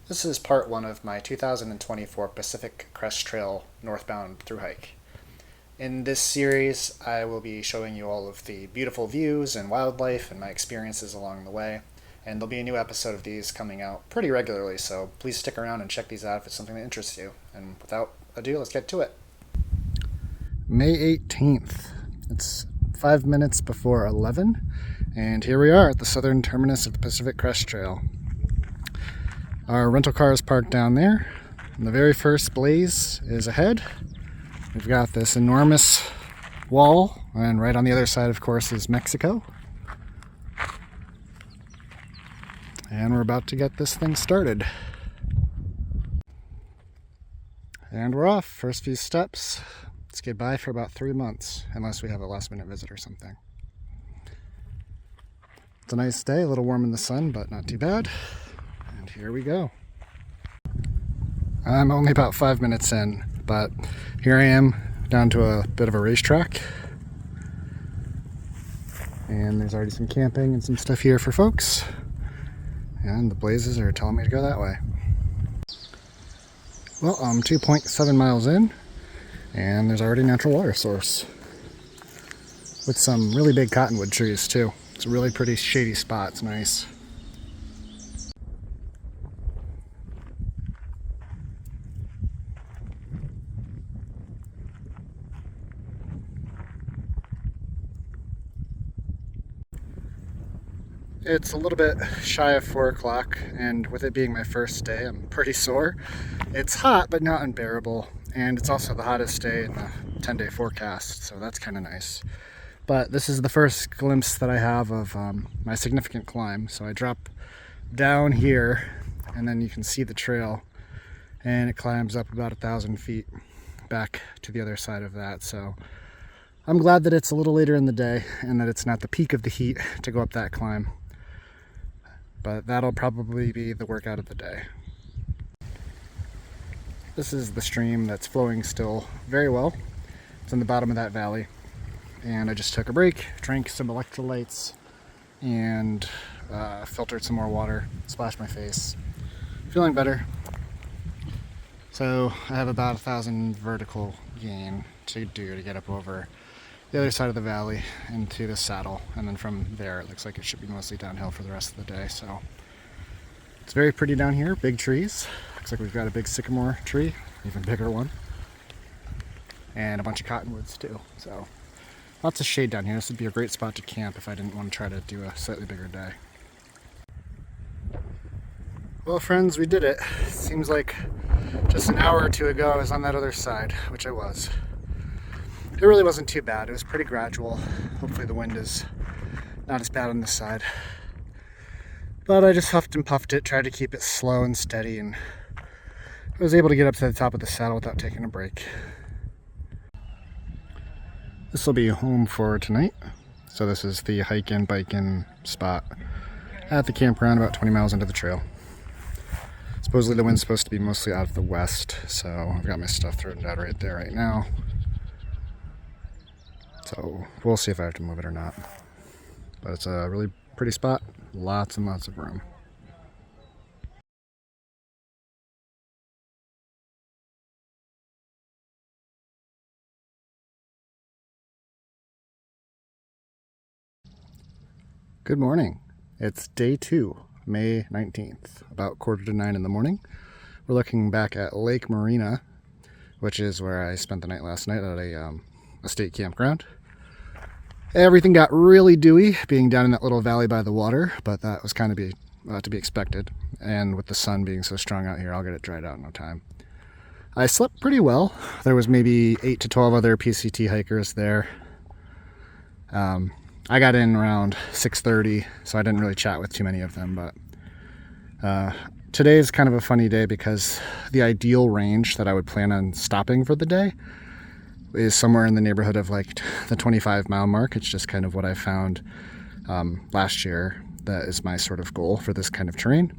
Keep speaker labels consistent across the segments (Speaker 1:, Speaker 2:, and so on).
Speaker 1: This is part one of my 2024 Pacific Crest Trail northbound thru hike. In this series, I will be showing you all of the beautiful views and wildlife and my experiences along the way. And there'll be a new episode of these coming out pretty regularly, so please stick around and check these out if it's something that interests you. And without ado, let's get to it. May 18th. It's 5 minutes before 11, and here we are at the southern terminus of the Pacific Crest Trail. Our rental car is parked down there, and the very first blaze is ahead. We've got this enormous wall, and right on the other side, of course, is Mexico. And we're about to get this thing started. And we're off. First few steps. Let's get by for about 3 months, unless we have a last minute visit or something. It's a nice day, a little warm in the sun, but not too bad. And here we go. I'm only about 5 minutes in, but here I am down to a bit of a racetrack. And there's already some camping and some stuff here for folks. And the blazes are telling me to go that way. Well, I'm 2.7 miles in, and there's already a natural water source. With some really big cottonwood trees too. It's a really pretty shady spot, it's nice. It's a little bit shy of 4 o'clock, and with it being my first day, I'm pretty sore. It's hot, but not unbearable, and it's also the hottest day in the 10-day forecast, so that's kind of nice. But this is the first glimpse that I have of my significant climb, so I drop down here, and then you can see the trail, and it climbs up about 1,000 feet back to the other side of that, so I'm glad that it's a little later in the day, and that it's not the peak of the heat to go up that climb. But that'll probably be the workout of the day. This is the stream that's flowing still very well. It's in the bottom of that valley. And I just took a break, drank some electrolytes, and filtered some more water, splashed my face. Feeling better. So I have about 1,000 vertical gain to do to get up over the other side of the valley into the saddle, and then from there it looks like it should be mostly downhill for the rest of the day. So it's very pretty down here, big trees. Looks like we've got a big sycamore tree, even bigger one, and a bunch of cottonwoods too. So lots of shade down here. This would be a great spot to camp if I didn't want to try to do a slightly bigger day. Well, friends, we did it. Seems like just an hour or two ago I was on that other side, which I was. It really wasn't too bad. It was pretty gradual. Hopefully the wind is not as bad on this side. But I just huffed and puffed it, tried to keep it slow and steady, and I was able to get up to the top of the saddle without taking a break. This will be home for tonight. So this is the hike-in, bike-in spot at the campground about 20 miles into the trail. Supposedly the wind's supposed to be mostly out of the west, so I've got my stuff thrown down right there right now. So we'll see if I have to move it or not. But it's a really pretty spot, lots and lots of room. Good morning. It's day 2, May 19th, about 8:45 in the morning. We're looking back at Lake Marina, which is where I spent the night last night at a state campground. Everything got really dewy being down in that little valley by the water, but that was kind of to be expected. And with the sun being so strong out here, I'll get it dried out in no time. I slept pretty well. There was maybe 8 to 12 other PCT hikers there. I got in around 6:30, so I didn't really chat with too many of them, but today is kind of a funny day because the ideal range that I would plan on stopping for the day is somewhere in the neighborhood of like the 25-mile mark. It's just kind of what I found last year. That is my sort of goal for this kind of terrain.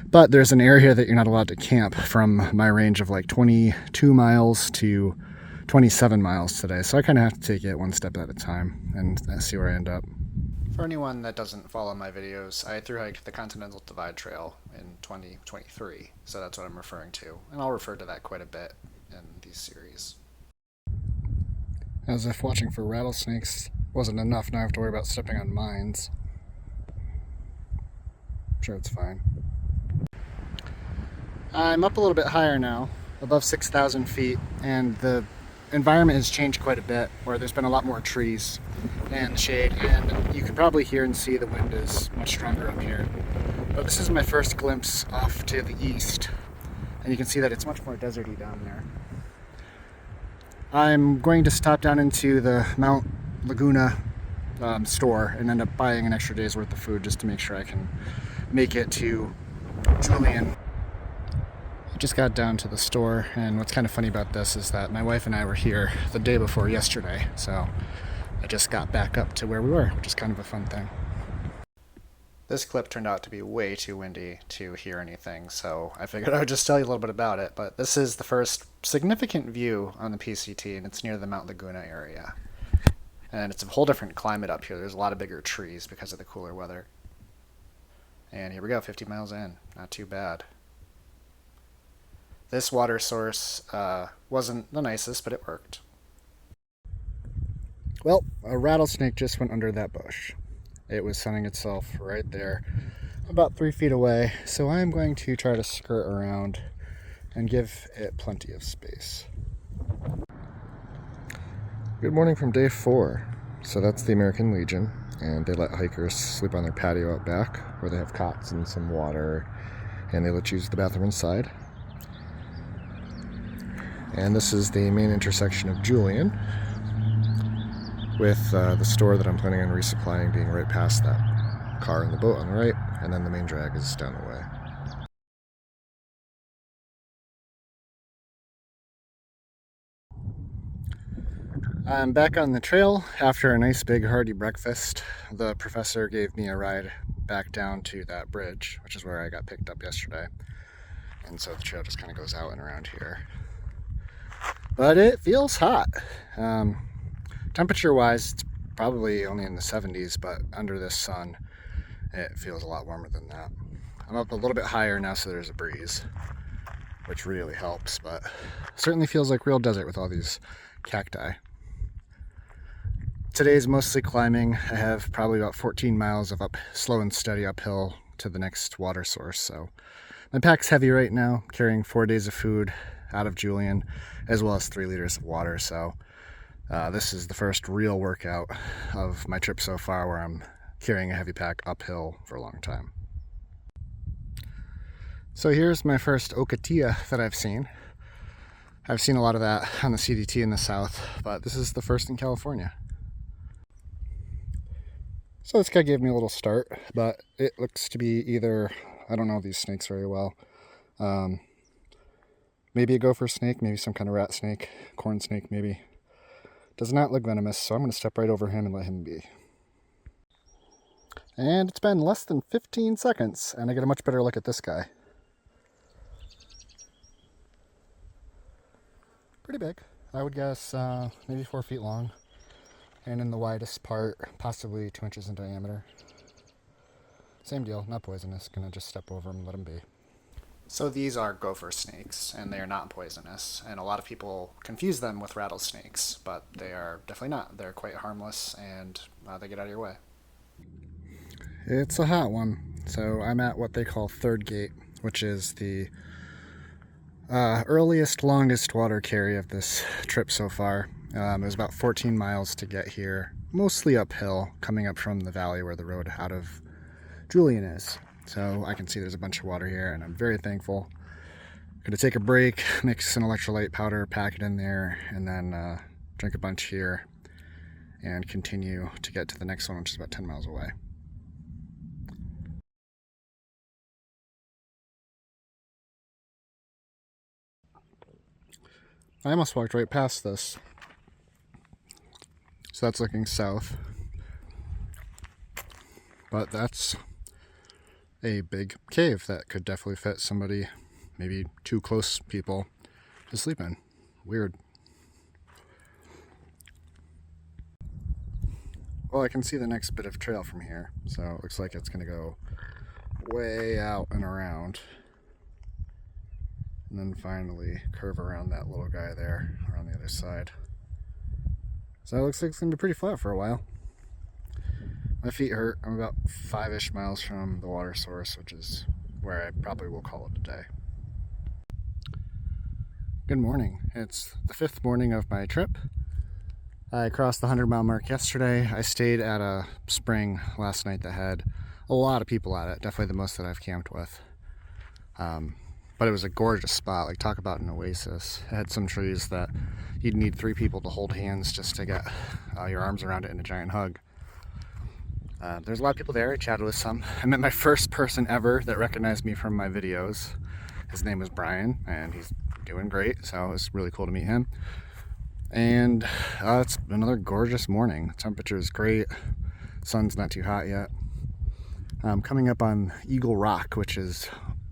Speaker 1: But there's an area that you're not allowed to camp from my range of like 22 miles to 27 miles today. So I kind of have to take it one step at a time and see where I end up. For anyone that doesn't follow my videos, I thru-hiked the Continental Divide Trail in 2023, so that's what I'm referring to, and I'll refer to that quite a bit in these series. As if watching for rattlesnakes wasn't enough, now I have to worry about stepping on mines. I'm sure it's fine. I'm up a little bit higher now, above 6,000 feet, and the environment has changed quite a bit, where there's been a lot more trees and shade, and you can probably hear and see the wind is much stronger up here. But this is my first glimpse off to the east, and you can see that it's much more deserty down there. I'm going to stop down into the Mount Laguna store and end up buying an extra day's worth of food just to make sure I can make it to Julian. I just got down to the store, and what's kind of funny about this is that my wife and I were here the day before yesterday, so I just got back up to where we were, which is kind of a fun thing. This clip turned out to be way too windy to hear anything, so I figured I would just tell you a little bit about it. But this is the first significant view on the PCT, and it's near the Mount Laguna area. And it's a whole different climate up here. There's a lot of bigger trees because of the cooler weather. And here we go, 50 miles in. Not too bad. This water source wasn't the nicest, but it worked. Well, a rattlesnake just went under that bush. It was sunning itself right there, about 3 feet away, so I'm going to try to skirt around and give it plenty of space. Good morning from day 4. So that's the American Legion, and they let hikers sleep on their patio out back, where they have cots and some water, and they let you use the bathroom inside. And this is the main intersection of Julian, with the store that I'm planning on resupplying being right past that car and the boat on the right, and then the main drag is down the way. I'm back on the trail after a nice big hearty breakfast. The professor gave me a ride back down to that bridge, which is where I got picked up yesterday. And so the trail just kind of goes out and around here. But it feels hot. Temperature-wise, it's probably only in the 70s, but under this sun, it feels a lot warmer than that. I'm up a little bit higher now, so there's a breeze, which really helps, but certainly feels like real desert with all these cacti. Today's mostly climbing. I have probably about 14 miles of slow and steady uphill to the next water source, so my pack's heavy right now, carrying 4 days of food out of Julian, as well as 3 liters of water, so this is the first real workout of my trip so far where I'm carrying a heavy pack uphill for a long time. So here's my first Ocotillo that I've seen. I've seen a lot of that on the CDT in the south, but this is the first in California. So this guy gave me a little start, but it looks to be either, I don't know these snakes very well, maybe a gopher snake, maybe some kind of rat snake, corn snake maybe. Does not look venomous, so I'm going to step right over him and let him be. And it's been less than 15 seconds, and I get a much better look at this guy. Pretty big. I would guess maybe 4 feet long, and in the widest part, possibly 2 inches in diameter. Same deal, not poisonous. Gonna just step over him and let him be. So these are gopher snakes, and they are not poisonous, and a lot of people confuse them with rattlesnakes, but they are definitely not. They're quite harmless, and they get out of your way. It's a hot one. So I'm at what they call Third Gate, which is the earliest, longest water carry of this trip so far. It was about 14 miles to get here, mostly uphill, coming up from the valley where the road out of Julian is. So I can see there's a bunch of water here, and I'm very thankful. Gonna take a break, mix an electrolyte powder, pack it in there, and then drink a bunch here, and continue to get to the next one, which is about 10 miles away. I almost walked right past this. So that's looking south. But that's a big cave that could definitely fit somebody, maybe 2 close people, to sleep in. Weird. well, I can see the next bit of trail from here, so it looks like it's going to go way out and around, and then finally curve around that little guy there around the other side. So it looks like it's going to be pretty flat for a while. My feet hurt. I'm about 5-ish miles from the water source, which is where I probably will call it a day. Good morning. It's the 5th morning of my trip. I crossed the 100-mile mark yesterday. I stayed at a spring last night that had a lot of people at it, definitely the most that I've camped with. But it was a gorgeous spot, like talk about an oasis. It had some trees that you'd need 3 people to hold hands just to get your arms around it in a giant hug. There's a lot of people there. I chatted with some. I met my first person ever that recognized me from my videos. His name was Brian, and he's doing great, so it was really cool to meet him. And it's another gorgeous morning. The temperature is great. Sun's not too hot yet. I'm coming up on Eagle Rock, which is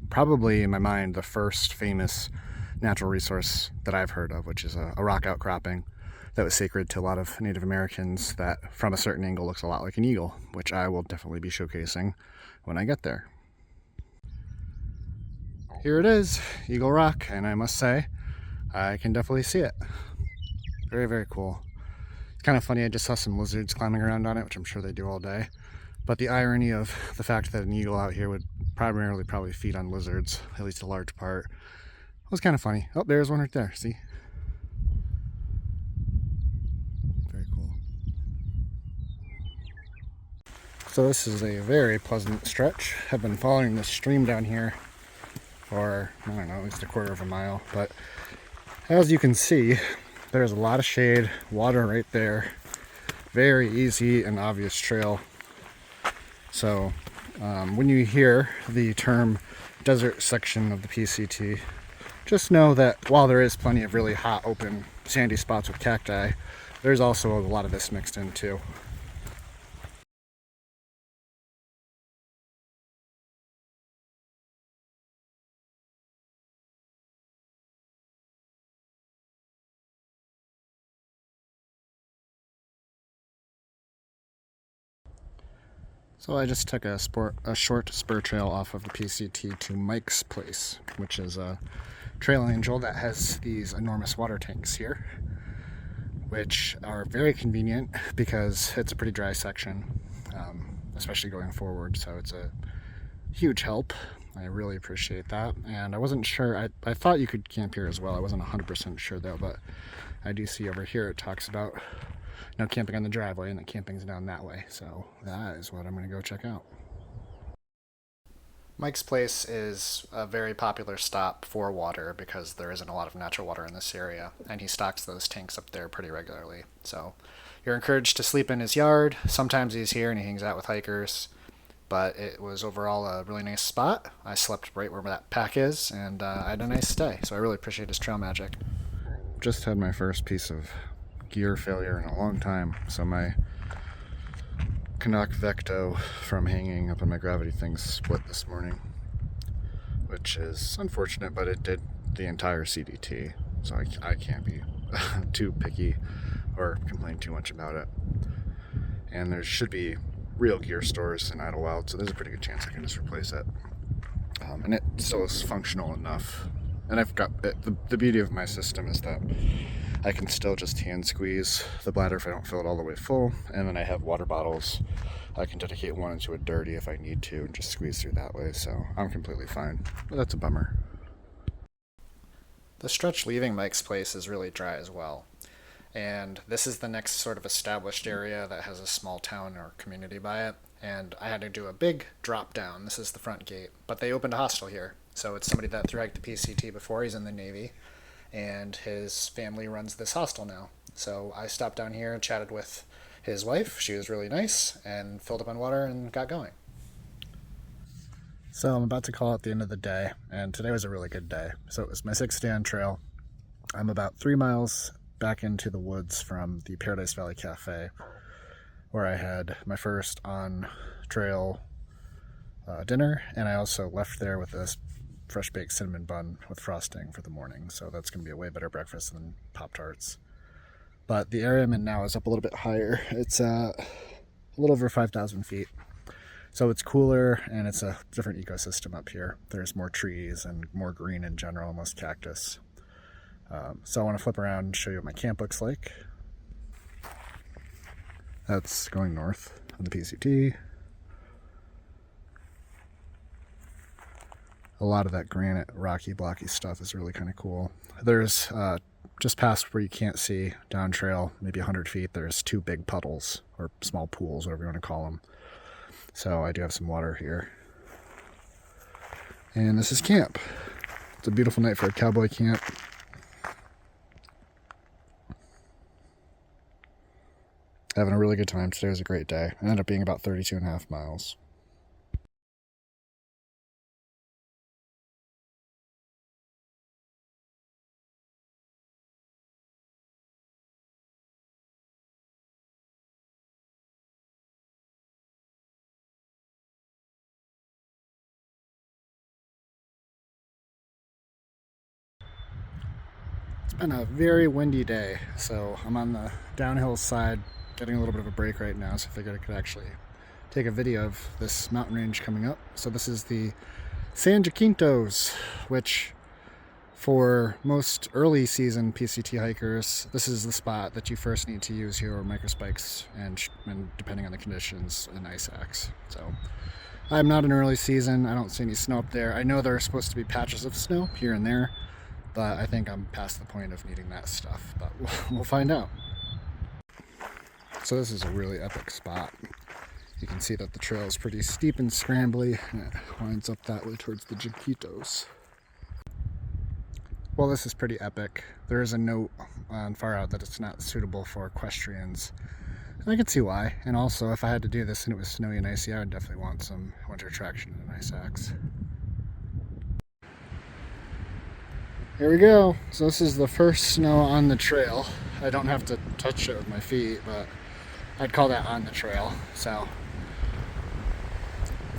Speaker 1: probably in my mind the first famous natural resource that I've heard of, which is a rock outcropping that was sacred to a lot of Native Americans that from a certain angle looks a lot like an eagle, which I will definitely be showcasing when I get there. Here it is, Eagle Rock, and I must say I can definitely see it. Very, very cool. It's kind of funny, I just saw some lizards climbing around on it, which I'm sure they do all day. But the irony of the fact that an eagle out here would primarily probably feed on lizards, at least a large part, was kind of funny. Oh, there's one right there, see? Very cool. So this is a very pleasant stretch. I've been following this stream down here for, I don't know, at least a quarter of a mile. But as you can see, there's a lot of shade, water right there, very easy and obvious trail. So when you hear the term desert section of the PCT, just know that while there is plenty of really hot, open, sandy spots with cacti, there's also a lot of this mixed in too. So I just took a short spur trail off of the PCT to Mike's place, which is a trail angel that has these enormous water tanks here, which are very convenient because it's a pretty dry section, especially going forward, so it's a huge help. I really appreciate that, and I wasn't sure, I thought you could camp here as well. I wasn't 100% sure though, but I do see over here it talks about no camping on the driveway, and the camping's down that way, so that is what I'm going to go check out. Mike's place is a very popular stop for water because there isn't a lot of natural water in this area, and he stocks those tanks up there pretty regularly. So you're encouraged to sleep in his yard. Sometimes he's here and he hangs out with hikers, but it was overall a really nice spot. I slept right where that pack is, and I had a nice stay, so I really appreciate his trail magic. Just had my first piece of gear failure in a long time, so my Canuck Vecto from hanging up on my gravity thing split this morning, which is unfortunate, but it did the entire CDT, so I can't be too picky or complain too much about it. And there should be real gear stores in Idyllwild, so there's a pretty good chance I can just replace it. And it still is functional enough. And I've got the beauty of my system is that I can still just hand squeeze the bladder if I don't fill it all the way full, and then I have water bottles. I can dedicate one into a dirty if I need to and just squeeze through that way, so I'm completely fine. But that's a bummer. The stretch leaving Mike's place is really dry as well, and this is the next sort of established area that has a small town or community by it, and I had to do a big drop down. This is the front gate, but they opened a hostel here, so it's somebody that thru-hiked the PCT before. He's in the Navy, and his family runs this hostel now. So I stopped down here and chatted with his wife. She was really nice and filled up on water and got going. So I'm about to call it the end of the day, and today was a really good day. So it was my 6th day on trail. I'm about 3 miles back into the woods from the Paradise Valley Cafe, where I had my first on trail dinner, and I also left there with this fresh baked cinnamon bun with frosting for the morning, so that's going to be a way better breakfast than Pop-Tarts. But the area I'm in now is up a little bit higher. It's a little over 5,000 feet. So it's cooler and it's a different ecosystem up here. There's more trees and more green in general, less cactus. So I want to flip around and show you what my camp looks like. That's going north on the PCT. A lot of that granite, rocky, blocky stuff is really kind of cool. There's just past where you can't see down trail, maybe 100 feet, there's 2 big puddles or small pools, whatever you want to call them. So I do have some water here. And this is camp. It's a beautiful night for a cowboy camp. Having a really good time. Today was a great day. It ended up being about 32.5 miles. It's been a very windy day, so I'm on the downhill side, getting a little bit of a break right now, so I figured I could actually take a video of this mountain range coming up. So this is the San Jacintos, which for most early season PCT hikers, this is the spot that you first need to use your microspikes and depending on the conditions, an ice axe. So I'm not an early season. I don't see any snow up there. I know there are supposed to be patches of snow here and there, but I think I'm past the point of needing that stuff, but we'll find out. So this is a really epic spot. You can see that the trail is pretty steep and scrambly, and it winds up that way towards the Jacintos. Well, this is pretty epic. There is a note on far out that it's not suitable for equestrians, and I can see why. And also, if I had to do this and it was snowy and icy, I would definitely want some winter traction and an ice axe. Here we go. So this is the first snow on the trail. I don't have to touch it with my feet, but I'd call that on the trail. So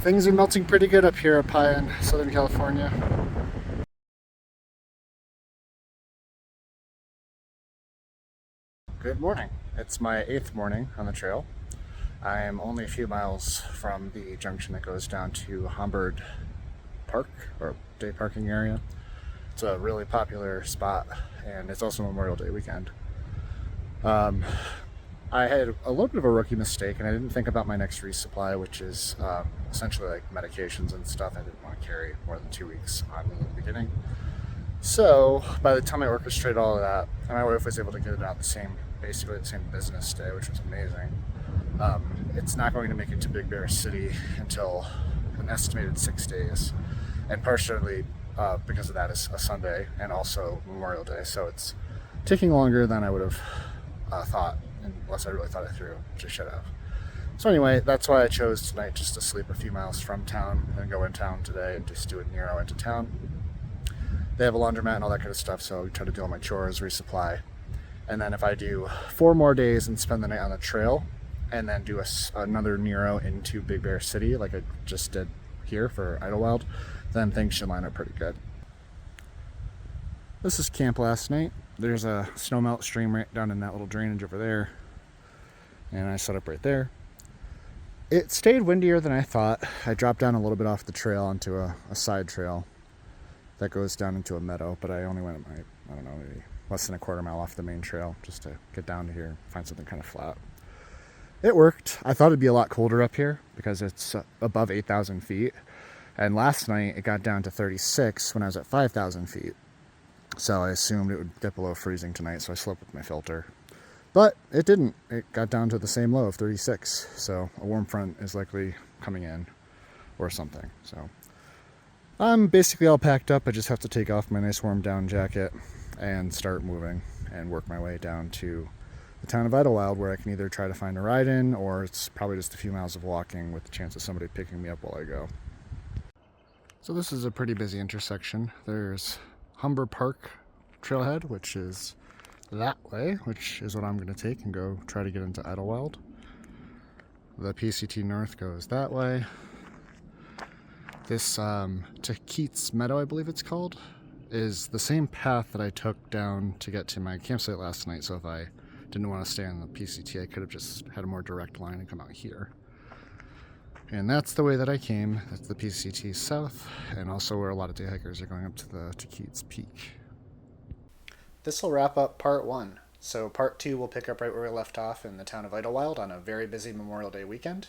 Speaker 1: things are melting pretty good up here up high in Southern California. Good morning. It's my 8th morning on the trail. I am only a few miles from the junction that goes down to Humbird Park, or day parking area. It's a really popular spot, and it's also Memorial Day weekend. I had a little bit of a rookie mistake, and I didn't think about my next resupply, which is essentially like medications and stuff. I didn't want to carry more than 2 weeks on me in the beginning. So by the time I orchestrated all of that, and my wife was able to get it out basically the same business day, which was amazing. It's not going to make it to Big Bear City until an estimated 6 days, and partially because of that is a Sunday and also Memorial Day, so it's taking longer than I would have thought, unless I really thought it through, which I should have. So anyway, that's why I chose tonight just to sleep a few miles from town and go in town today and just do a Nero into town. They have a laundromat and all that kind of stuff, so I try to do all my chores, resupply. And then if I do 4 more days and spend the night on the trail, and then do another Nero into Big Bear City, like I just did here for Idyllwild, then things should line up pretty good. This is camp last night. There's a snowmelt stream right down in that little drainage over there, and I set up right there. It stayed windier than I thought. I dropped down a little bit off the trail onto a side trail that goes down into a meadow, but I only went, I don't know, maybe less than a quarter mile off the main trail just to get down to here, find something kind of flat. It worked. I thought it'd be a lot colder up here because it's above 8,000 feet. And last night it got down to 36 when I was at 5,000 feet. So I assumed it would dip below freezing tonight, so I slept with my filter. But it didn't. It got down to the same low of 36. So a warm front is likely coming in or something. So I'm basically all packed up. I just have to take off my nice warm down jacket and start moving and work my way down to the town of Idyllwild, where I can either try to find a ride in, or it's probably just a few miles of walking with the chance of somebody picking me up while I go. So this is a pretty busy intersection. There's Humber Park trailhead, which is that way, which is what I'm going to take and go try to get into Idyllwild. The PCT North goes that way. This to Keats Meadow, I believe it's called, is the same path that I took down to get to my campsite last night. So if I didn't want to stay on the PCT. I could have just had a more direct line and come out here. And that's the way that I came. That's the PCT south, and also where a lot of day hikers are going up to the Keats Peak. This will wrap up part 1. So part 2 will pick up right where we left off in the town of Idyllwild on a very busy Memorial Day weekend.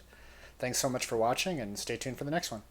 Speaker 1: Thanks so much for watching, and stay tuned for the next one.